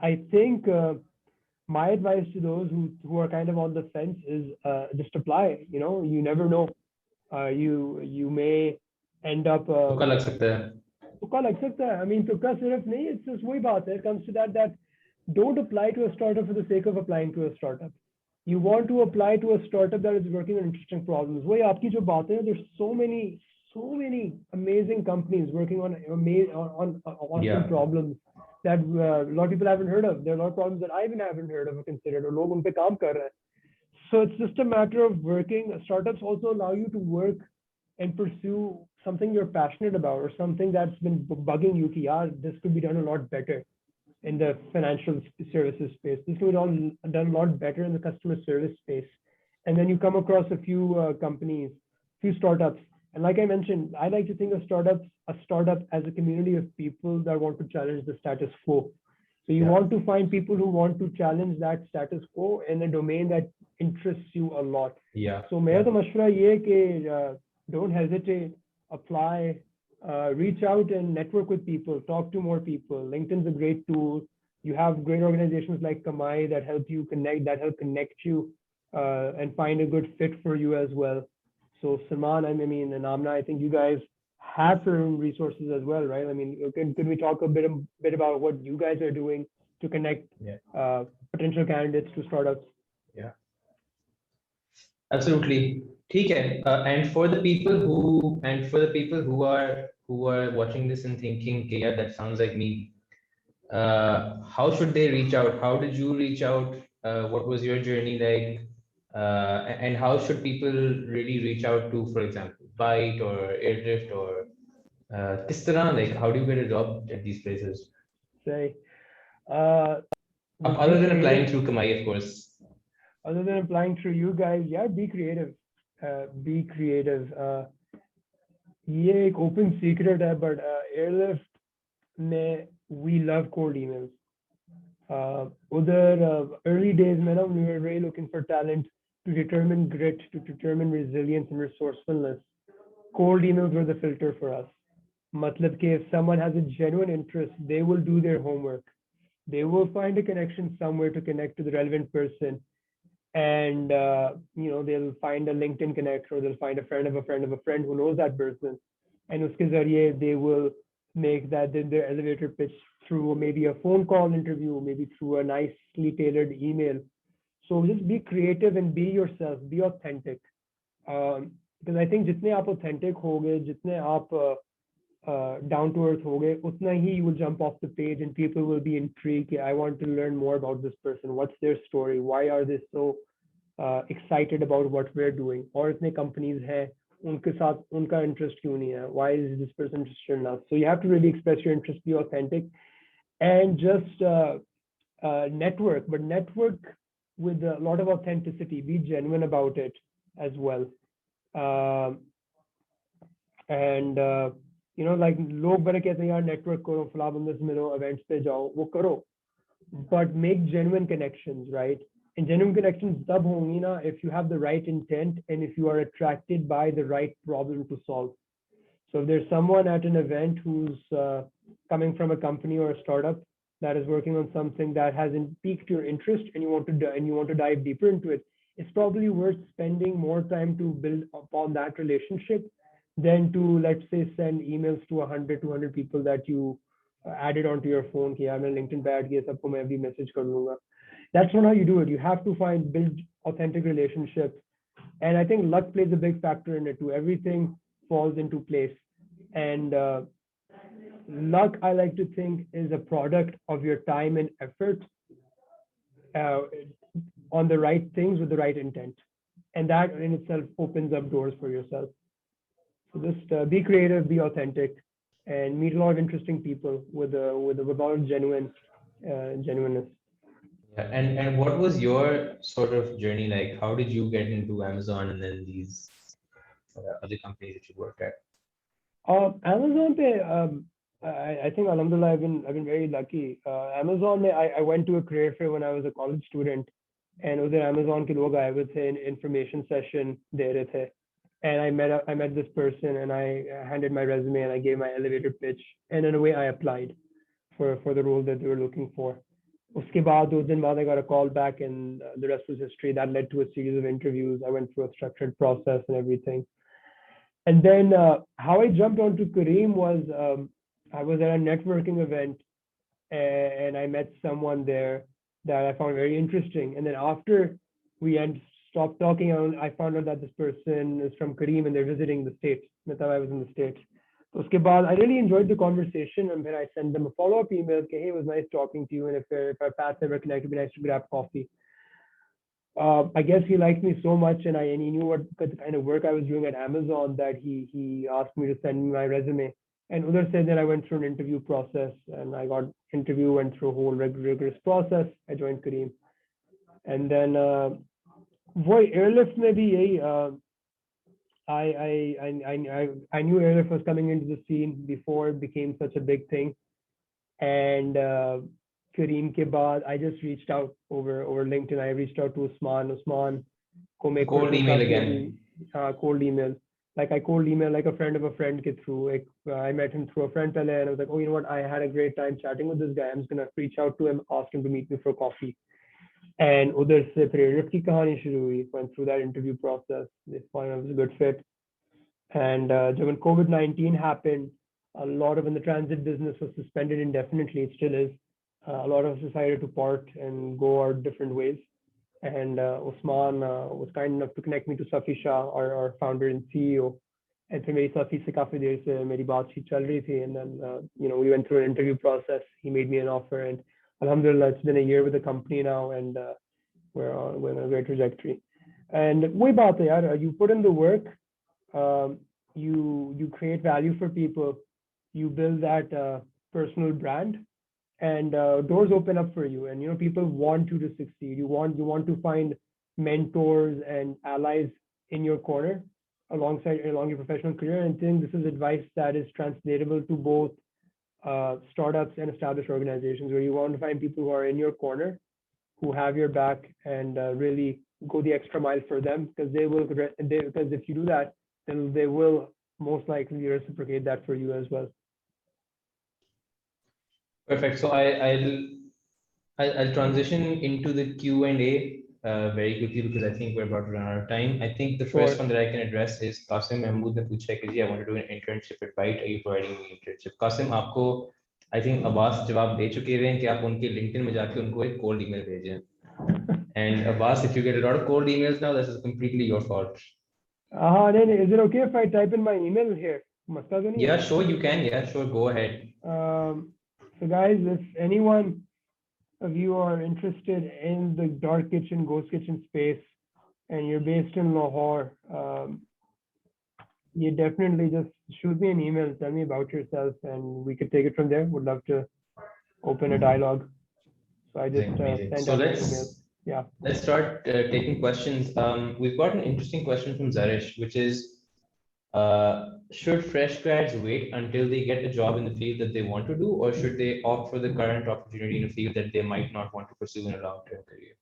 I think my advice to those who are kind of on the fence is just apply. You never know. You may end up. तुक्का लग सकता है. I mean, तुक्का सिर्फ नहीं. It's just वही बात है. It comes to that don't apply to a startup for the sake of applying to a startup. You want to apply to a startup that is working on interesting problems. वही आपकी जो बातें हैं. There's so many amazing companies working on awesome problems that a lot of people haven't heard of. There are a lot of problems that I even haven't heard of or considered, or लोग उन पे काम कर रहे हैं. So it's just a matter of working. Startups also allow you to work and pursue something you're passionate about or something that's been bugging you. This could be done a lot better in the financial services space. This could be done a lot better in the customer service space. And then you come across a few companies, few startups. And like I mentioned, I like to think of a startup as a community of people that want to challenge the status quo. So you want to find people who want to challenge that status quo in a domain that interests you a lot. So मेरा तो मशवरा ये है कि don't hesitate, apply, reach out and network with people, talk to more people. LinkedIn's a great tool. You have great organizations like Kamayi that help connect you and find a good fit for you as well. So Salman, I mean, and Amna, I think you guys have certain resources as well, right? I mean, could we talk a bit about what you guys are doing to connect potential candidates to startups? Yeah, absolutely. ठीक है. And for the people who are watching this and thinking, okay, yeah, that sounds like me. How should they reach out? How did you reach out? What was your journey like? And how should people really reach out to, for example, Byte or Airlift or किस तरह, like how do you get a job at these places? Say, uh, Other be than applying creative. through Kamayi, of course. Other than applying through you guys, yeah, be creative. Be creative. ये एक open secret है, but Airlift में we love cold emails. Early days में ना, we were really looking for talent to determine grit, to determine resilience and resourcefulness. Cold emails were the filter for us. Matlab कि if someone has a genuine interest, they will do their homework. They will find a connection somewhere to connect to the relevant person. And they'll find a LinkedIn connect, or they'll find a friend of a friend of a friend who knows that person, and uske zariye they will make that their elevator pitch through maybe a phone call interview, maybe through a nicely tailored email. So just be creative and be yourself, be authentic, because I think jitne aap authentic hoge, jitne aap down to earth hoge, utna hi you will jump off the page and people will be intrigued. I want to learn more about this person. What's their story? Why are they so excited about what we're doing? Or itne companies hai, unke saath unka interest kyun nahi hai? Why is this person interested in us? So you have to really express your interest, be authentic, and just network, but network with a lot of authenticity. Be genuine about it as well. And like log bade kehte hain yaar network karo, fala bande se milo, events pe jao, wo karo, but make genuine connections, right? And genuine connections tab hongi na if you have the right intent and if you are attracted by the right problem to solve. So if there's someone at an event who's coming from a company or a startup that is working on something that hasn't piqued your interest and you want to dive deeper into it, it's probably worth spending more time to build upon that relationship than to, let's say, send emails to 100, 200 people that you added onto your phone. कि यार मैं LinkedIn पे add किया, सबको मैं भी message कर लूँगा. That's not how you do it. You have to build authentic relationships. And I think luck plays a big factor in it too. Everything falls into place. And luck, I like to think, is a product of your time and effort on the right things with the right intent. And that in itself opens up doors for yourself. So just be creative, be authentic, and meet a lot of interesting people with a lot of genuineness. Yeah, and what was your sort of journey like? How did you get into Amazon and then these other companies that you worked at? Amazon pe, I think alhamdulillah I've been very lucky. Amazon I went to a career fair when I was a college student, and udhar Amazon ke log aaye hue the, an information session de rahe the, and I met this person and I handed my resume and I gave my elevator pitch, and in a way I applied for the role that they were looking for. Uske baad, 2 din baad I got a call back, and the rest was history. That led to a series of interviews. I went through a structured process and everything. And then how I jumped onto Kareem was I was at a networking event and I met someone there that I found very interesting. And then after we had stopped talking, I found out that this person is from Kareem and they're visiting the States. I thought I was in the States. Uske baad, I really enjoyed the conversation, and then I sent them a follow-up email. Okay, hey, it was nice talking to you, and if our paths ever connect, it'd be nice to grab coffee. I guess he liked me so much, and he knew what the kind of work I was doing at Amazon that he asked me to send me my resume. And Udar said that I went through an interview process, and I got interview, went through a whole rigorous process. I joined Kareem, and then boy, Airlift में भी यही. I knew Airlift was coming into the scene before it became such a big thing, and Kareem ke baad, I just reached out over LinkedIn. I reached out to Usman ko make Cold email again. Cold email. like I cold email like a friend of a friend get through. Like, I met him through a friend and I was like, oh, you know what? I had a great time chatting with this guy. I'm just gonna reach out to him, ask him to meet me for coffee. And उधर से फिर edit की कहानी शुरू हुई. Went through that interview process. They found I was a good fit. And when COVID-19 happened, a lot of when the transit business was suspended indefinitely, it still is. A lot of us decided to part and go our different ways. And Usman was kind enough to connect me to Safi Shah, our founder and CEO. And फिर मेरी Safi से काफी देर से मेरी बातचीत चल रही थी. And then we went through an interview process. He made me an offer, and Alhamdulillah, it's been a year with the company now, and we're on a great trajectory. And वही बात है यार, you put in the work, you create value for people, you build that personal brand, and doors open up for you. And people want you to succeed. You want to find mentors and allies in your corner along your professional career. And I think this is advice that is translatable to both startups and established organizations, where you want to find people who are in your corner, who have your back, and really go the extra mile for them, because because if you do that, then they will most likely reciprocate that for you as well. Perfect. So I'll transition into the Q&A very quickly, because I think we're about to run out of time. I think the first one that I can address is Qasim Mahmood ne pucha कि I want to do an internship at Byte. Are you providing me internship? Qasim, आपको I think Abbas जवाब दे चुके हैं कि आप उनके LinkedIn में जाके उनको एक cold email भेजें. And Abbas, if you get a lot of cold emails now, this is completely your fault. Is it okay if I type in my email here? Yeah, sure, you can. Yeah, sure, go ahead. So guys, if anyone of you are interested in the dark kitchen, ghost kitchen space, and you're based in Lahore, you definitely just shoot me an email, tell me about yourself, and we could take it from there. Would love to open a dialogue. So I just sent out an email. Yeah. Let's start taking questions. We've got an interesting question from Zarish, which is, should fresh grads wait until they get a job in the field that they want to do, or should they opt for the current opportunity in a field that they might not want to pursue in a long-term career?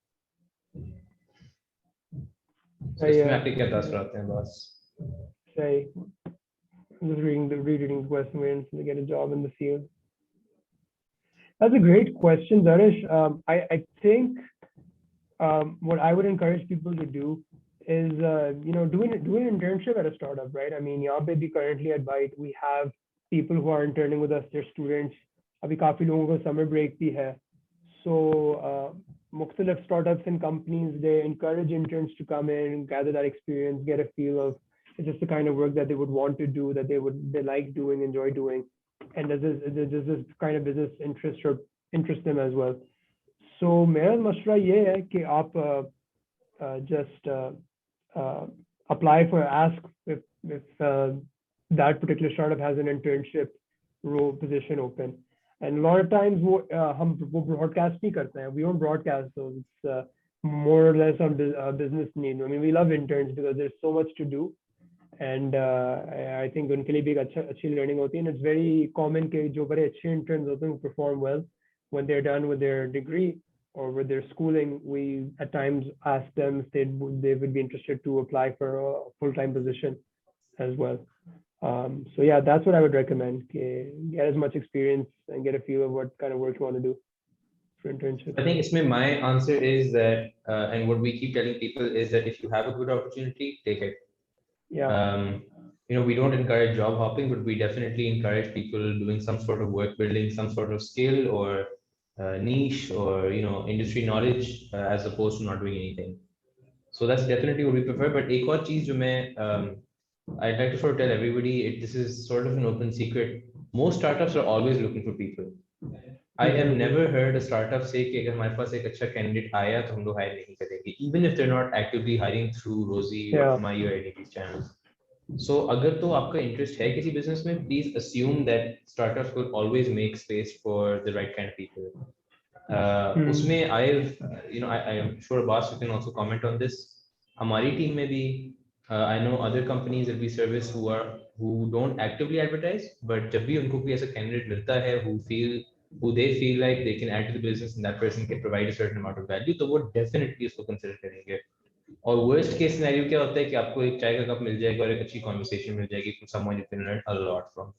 So इसमें आपके क्या thoughts रहते हैं, boss? Say, I'm just reading the question when they get a job in the field. That's a great question, Zarish. I think what I would encourage people to do is do an internship at a startup, right? I mean, यहाँ पे भी currently at Byte we have people who are interning with us. They're students. अभी काफी लोगों को summer break भी है. So मुख्तलिफ startups and companies, they encourage interns to come in, gather that experience, get a feel of just the kind of work that they would want to do, that they like doing, enjoy doing, and does this kind of business interest them as well. So मेरा मशवरा ये है कि आप just apply for, ask if that particular startup has an internship role position open. And a lot of times हम broadcast नहीं करते हैं. We don't broadcast, so it's more or less on business need. I mean, we love interns because there's so much to do, and I think उनके लिए भी एक अच्छी learning होती है. And it's very common कि जो बड़े अच्छे interns होते हैं who perform well when they're done with their degree or with their schooling, we at times ask them if they would be interested to apply for a full-time position as well. So yeah, that's what I would recommend. Get as much experience and get a feel of what kind of work you want to do for internship. I think my answer is that, and what we keep telling people is that if you have a good opportunity, take it. Yeah. We don't encourage job hopping, but we definitely encourage people doing some sort of work, building some sort of skill or niche or industry knowledge as opposed to not doing anything. So that's definitely what we prefer. But एक और चीज जो मैं I'd like to sort of tell everybody, this is sort of an open secret. Most startups are always looking for people. I have never heard a startup say कि अगर हमारे पास एक अच्छा candidate आया तो हम लोग hire नहीं करेंगे, even if they're not actively hiring through Rosie or Kamayi or any of these channels. So अगर तो आपका interest है किसी business में, please assume that startups will always make space for the right kind of people. उसमें I am sure Abbas, you can also comment on this. हमारी team में भी I know other companies that we service who don't actively advertise, but जब भी उनको कोई ऐसा candidate मिलता है who they feel like they can add to the business and that person can provide a certain amount of value, तो वो definitely उसको consider करेंगे. और worst case scenario क्या होता है कि आपको एक चाय का कप मिल जाएगा और एक अच्छी conversation मिल जाएगी from someone you can learn a lot from.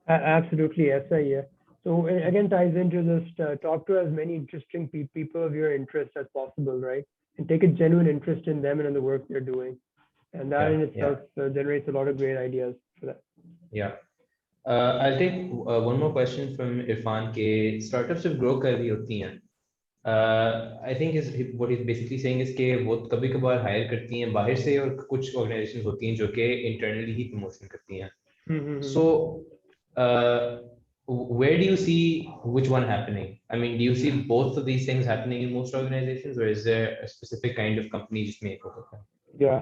Absolutely, ऐसा ही है. So again ties into this, talk to as many interesting people of your interest as possible, right? And take a genuine interest in them and in the work they're doing. And that in itself generates a lot of great ideas for that. Yeah. I'll take one more question from Irfan. के startups जब grow कर रही होती हैं, I think what he's basically saying is कि वो कभी कभार hire करती हैं बाहर से और कुछ organizations होती हैं जो कि internally ही promotion करती हैं. So where do you see which one happening? I mean, do you see both of these things happening in most organizations, or is there a specific kind of company just make it? Yeah,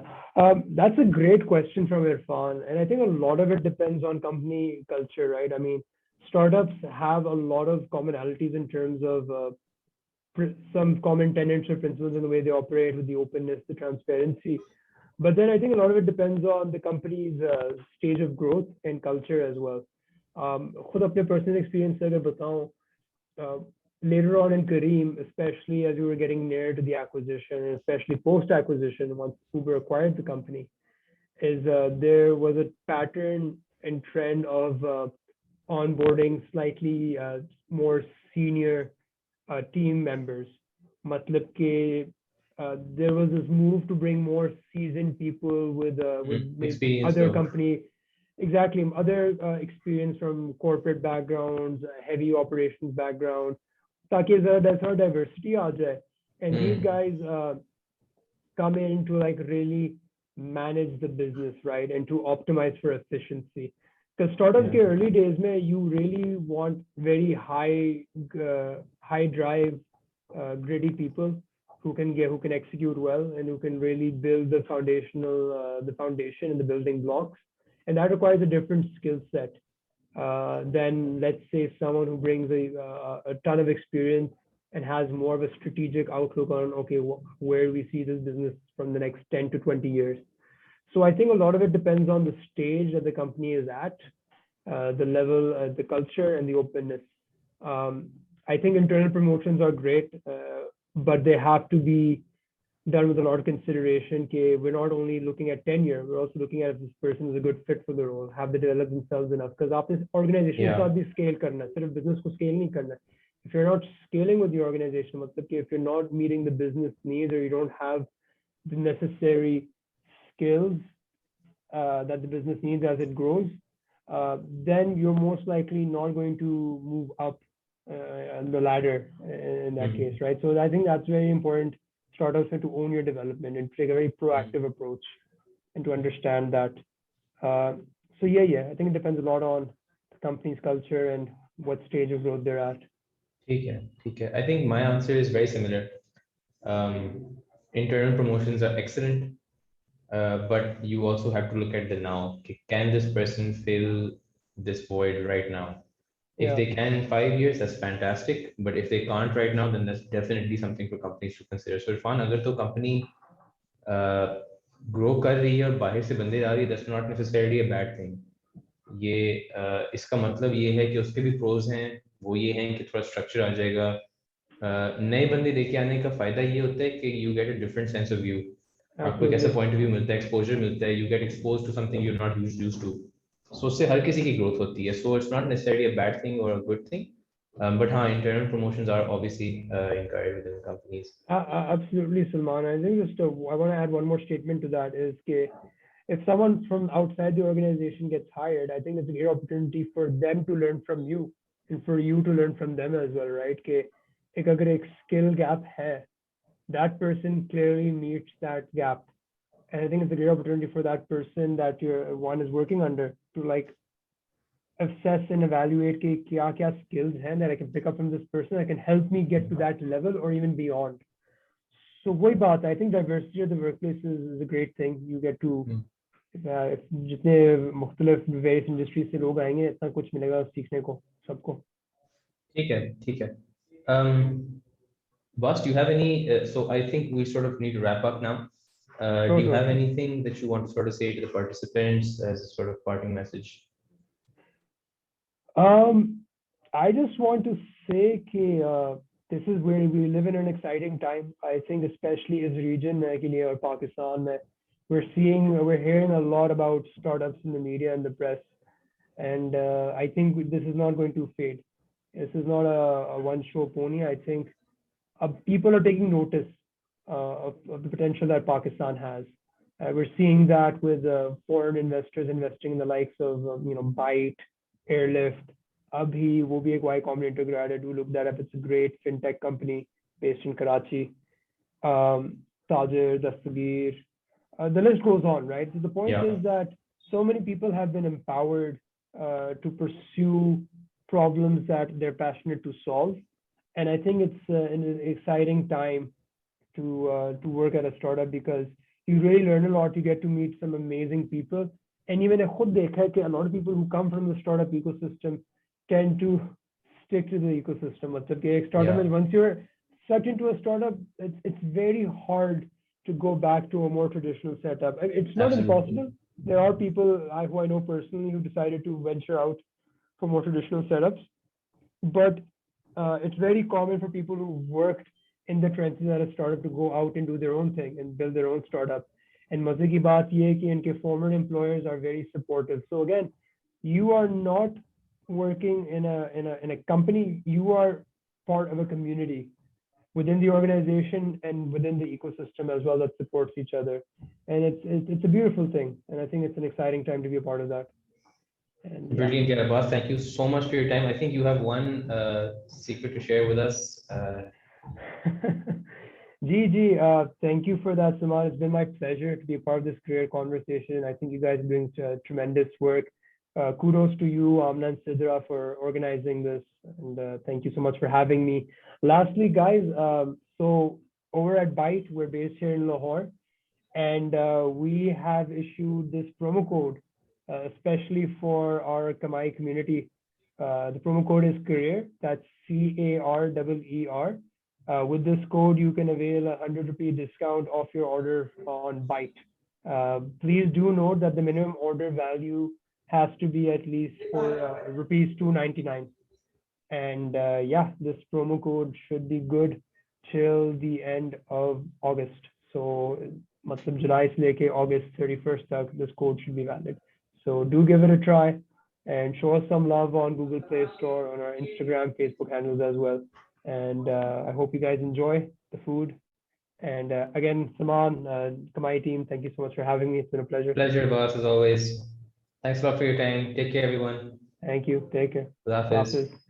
that's a great question from Irfan. And I think a lot of it depends on company culture, right? I mean, startups have a lot of commonalities in terms of some common tenets or principles in the way they operate, with the openness, the transparency. But then I think a lot of it depends on the company's stage of growth and culture as well. खुद अपने personal experience से अगर बताऊं, later on in Kareem, especially as we were getting near to the acquisition, and especially post-acquisition, once Uber acquired the company, is there was a pattern and trend of onboarding slightly more senior team members. Matlab ke, there was this move to bring more seasoned people with other company, exactly, other experience from corporate backgrounds, heavy operations background, ताकि there's more diversity आ जाए. And these guys come in to like really manage the business, right, and to optimize for efficiency. Because startup के early days में you really want very high drive, gritty people who can execute well and who can really build the foundation and the building blocks, and that requires a different skill set than, let's say, someone who brings a ton of experience and has more of a strategic outlook on, okay, where we see this business from the next 10 to 20 years. So I think a lot of it depends on the stage that the company is at, the level, the culture, and the openness. I think internal promotions are great, but they have to be done with a lot of consideration. Okay, we're not only looking at tenure, we're also looking at if this person is a good fit for the role, have they developed themselves enough? Because after organization के साथ भी scale करना, सिर्फ business को scale नहीं करना. If you're not scaling with the organization, मतलब कि if you're not meeting the business needs or you don't have the necessary skills that the business needs as it grows, then you're most likely not going to move up the ladder in that case, right? So I think that's very important. Startups have to own your development and take a very proactive approach and to understand that. So yeah, I think it depends a lot on the company's culture and what stage of growth they're at. Okay. I think my answer is very similar. Internal promotions are excellent, but you also have to look at the now. Can this person fill this void right now? If they can in 5 years, that's fantastic. But if they can't right now, then that's definitely something for companies to consider. So Irfan, अगर तो company grow कर रही है और बाहर से बंदे आ रही है, that's not necessarily a bad thing. ये इसका मतलब ये है कि उसके भी pros हैं. वो ये हैं कि थोड़ा structure आ जाएगा. नए बंदे लेके आने का फायदा ये होता है कि you get a different sense of view. आपको एक ऐसा point of view मिलता है, exposure मिलता है. You get exposed to something you're not used to. So उससे हर किसी की growth होती है. So it's not necessarily a bad thing or a good thing. But हाँ, internal promotions are obviously encouraged within companies. Absolutely, Salman. I think just I want to add one more statement to that is that if someone from outside the organization gets hired, I think it's a great opportunity for them to learn from you and for you to learn from them as well, right? कि एक अगर एक skill gap है, that person clearly meets that gap. And I think it's a great opportunity for that person that one is working under to like assess and evaluate kya skills hain that I can pick up from this person that can help me get to that level or even beyond. So वही बात, I think diversity of the workplace is a great thing. You get to जितने मुख्तलिफ various industries से लोग आएंगे, इतना कुछ मिलेगा सीखने को सबको. ठीक है. Boss, do you have any? So I think we sort of need to wrap up now. Do you have anything that you want to sort of say to the participants as a sort of parting message? I just want to say that this is where we live in an exciting time. I think especially as region like India or Pakistan, we're hearing a lot about startups in the media and the press, and I think this is not going to fade. This is not a one-show pony. I think people are taking notice of the potential that Pakistan has. We're seeing that with foreign investors investing in the likes of Byte, Airlift. Abhi वो भी एक Y Combinator grad है. Do look that up. It's a great fintech company based in Karachi. Tajir, Dastagir. The list goes on, right? So the point is that so many people have been empowered to pursue problems that they're passionate to solve. And I think it's an exciting time to work at a startup because you really learn a lot. You get to meet some amazing people. And even a lot of people who come from the startup ecosystem tend to stick to the ecosystem. Once you're sucked into a startup, it's very hard to go back to a more traditional setup. It's not impossible. There are people who I know personally who decided to venture out for more traditional setups, but it's very common for people who worked in the trenches at a startup to go out and do their own thing and build their own startup. And maze ki baat ye hai ki inke former employers are very supportive. So again, you are not working in a company, you are part of a community within the organization and within the ecosystem as well that supports each other. And it's a beautiful thing. And I think it's an exciting time to be a part of that. And, brilliant, yeah, Abbas. Thank you so much for your time. I think you have one secret to share with us. Gigi, thank you for that, Salman. It's been my pleasure to be a part of this great conversation. I think you guys are doing tremendous work. Kudos to you, Amna and Sidra, for organizing this. And thank you so much for having me. Lastly, guys, so over at Byte, we're based here in Lahore. And we have issued this promo code, especially for our Kamayi community. The promo code is career. That's CAREER. With this code, you can avail a 100 rupee discount off your order on Byte. Please do note that the minimum order value has to be at least for rupees 299. And yeah, this promo code should be good till the end of August. So matlab July se leke August 31st tak this code should be valid. So do give it a try and show us some love on Google Play Store, on our Instagram, Facebook handles as well. And I hope you guys enjoy the food. And again, Salman, Kamayi team, thank you so much for having me. It's been a pleasure. Pleasure, boss, as always. Thanks a lot for your time. Take care, everyone. Thank you. Take care. Allah Hafiz.